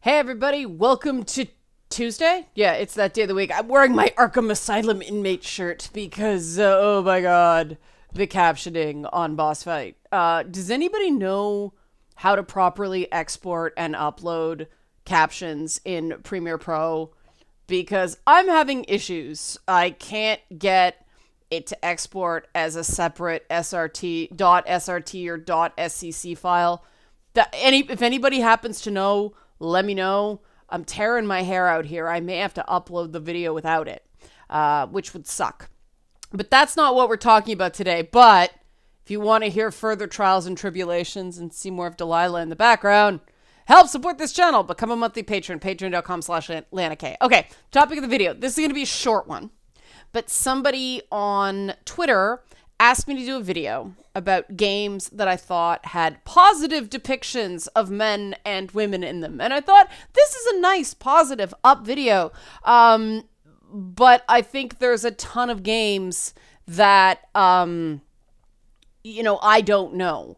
Hey everybody, welcome to Tuesday? Yeah, it's that day of the week. I'm wearing my Arkham Asylum inmate shirt because, oh my god, the captioning on Boss Fight. Does anybody know how to properly export and upload captions in Premiere Pro? Because I'm having issues. I can't get it to export as a separate .srt or .scc file. If anybody happens to know, let me know. I'm tearing my hair out here. I may have to upload the video without it, which would suck. But that's not what we're talking about today. But if you want to hear further trials and tribulations and see more of Delilah in the background, help support this channel. Become a monthly patron. Patreon.com/LanaK. Okay, topic of the video. This is going to be a short one. But somebody on Twitter asked me to do a video about games that I thought had positive depictions of men and women in them. And I thought, this is a nice, positive, up video. But I think there's a ton of games that, I don't know.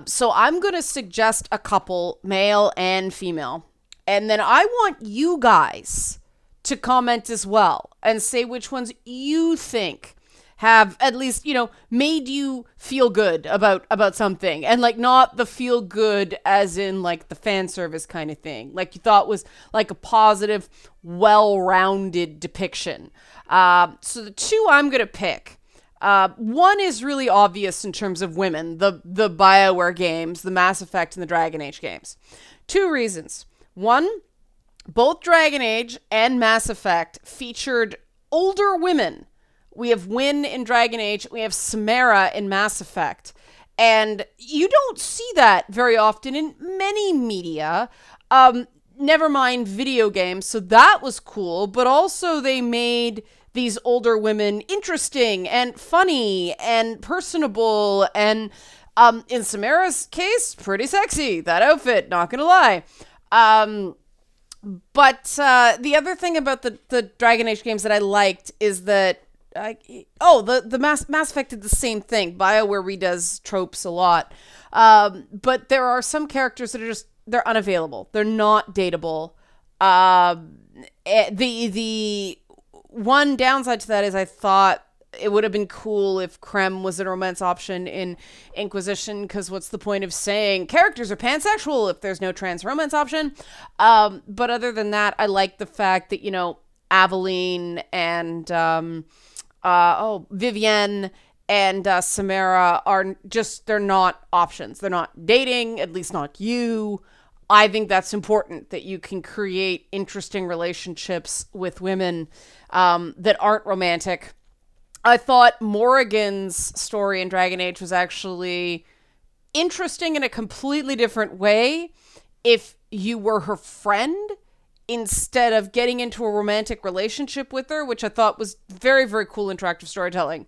So I'm going to suggest a couple, male and female. And then I want you guys to comment as well and say which ones you think have at least, made you feel good about something. And not the feel good as in the fan service kind of thing. You thought was a positive, well-rounded depiction. So the two I'm going to pick. One is really obvious in terms of women. The BioWare games, the Mass Effect and the Dragon Age games. Two reasons. One, both Dragon Age and Mass Effect featured older women. We have Wynn in Dragon Age. We have Samara in Mass Effect. And you don't see that very often in many media. Never mind video games. So that was cool. But also they made these older women interesting and funny and personable. And in Samara's case, pretty sexy. That outfit, not gonna lie. But the other thing about the Dragon Age games that I liked is that the Mass Effect did the same thing. BioWare redoes tropes a lot. But there are some characters that are they're unavailable. They're not dateable. The one downside to that is I thought it would have been cool if Krem was a romance option in Inquisition, because what's the point of saying characters are pansexual if there's no trans romance option? But other than that, I like the fact that, Aveline and Vivienne and Samara are they're not options. They're not dating, at least not you. I think that's important, that you can create interesting relationships with women that aren't romantic. I thought Morrigan's story in Dragon Age was actually interesting in a completely different way if you were her friend instead of getting into a romantic relationship with her, which I thought was very, very cool interactive storytelling.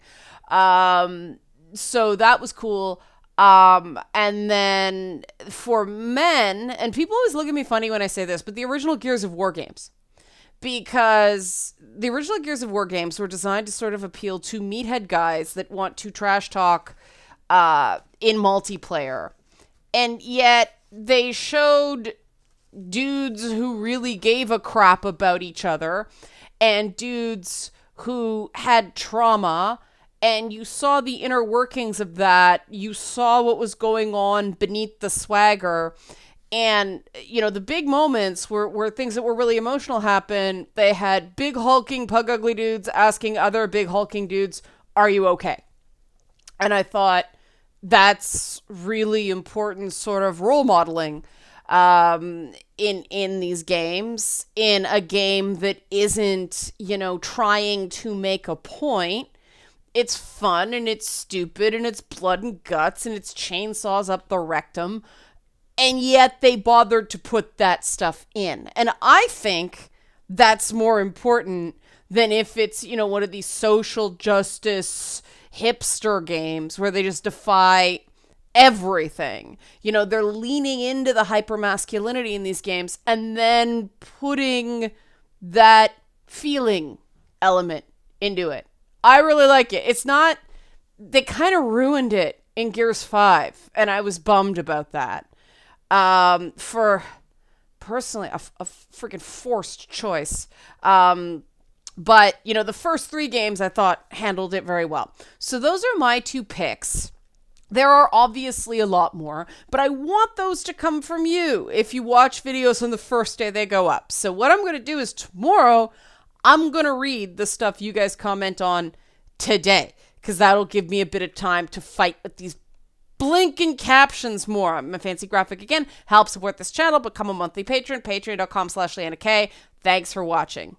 So that was cool. And then for men, and people always look at me funny when I say this, but the original Gears of War games. Because the original Gears of War games were designed to sort of appeal to meathead guys that want to trash talk in multiplayer. And yet they showed dudes who really gave a crap about each other and dudes who had trauma. And you saw the inner workings of that. You saw what was going on beneath the swagger. And, the big moments were things that were really emotional happen. They had big hulking pug ugly dudes asking other big hulking dudes, are you okay? And I thought that's really important sort of role modeling in these games, in a game that isn't, trying to make a point. It's fun and it's stupid and it's blood and guts and it's chainsaws up the rectum. And yet they bothered to put that stuff in. And I think that's more important than if it's, one of these social justice hipster games where they just defy everything. They're leaning into the hypermasculinity in these games and then putting that feeling element into it. I really like it. It's not, they kind of ruined it in Gears 5, and I was bummed about that. For personally a freaking forced choice. But, you know, the first 3 games I thought handled it very well. So those are my 2 picks. There are obviously a lot more, but I want those to come from you if you watch videos on the first day they go up. So what I'm going to do is tomorrow, I'm going to read the stuff you guys comment on today, because that'll give me a bit of time to fight with these blinking captions more. I'm a fancy graphic again. Help support this channel. Become a monthly patron. Patreon.com/LeannaK. Thanks for watching.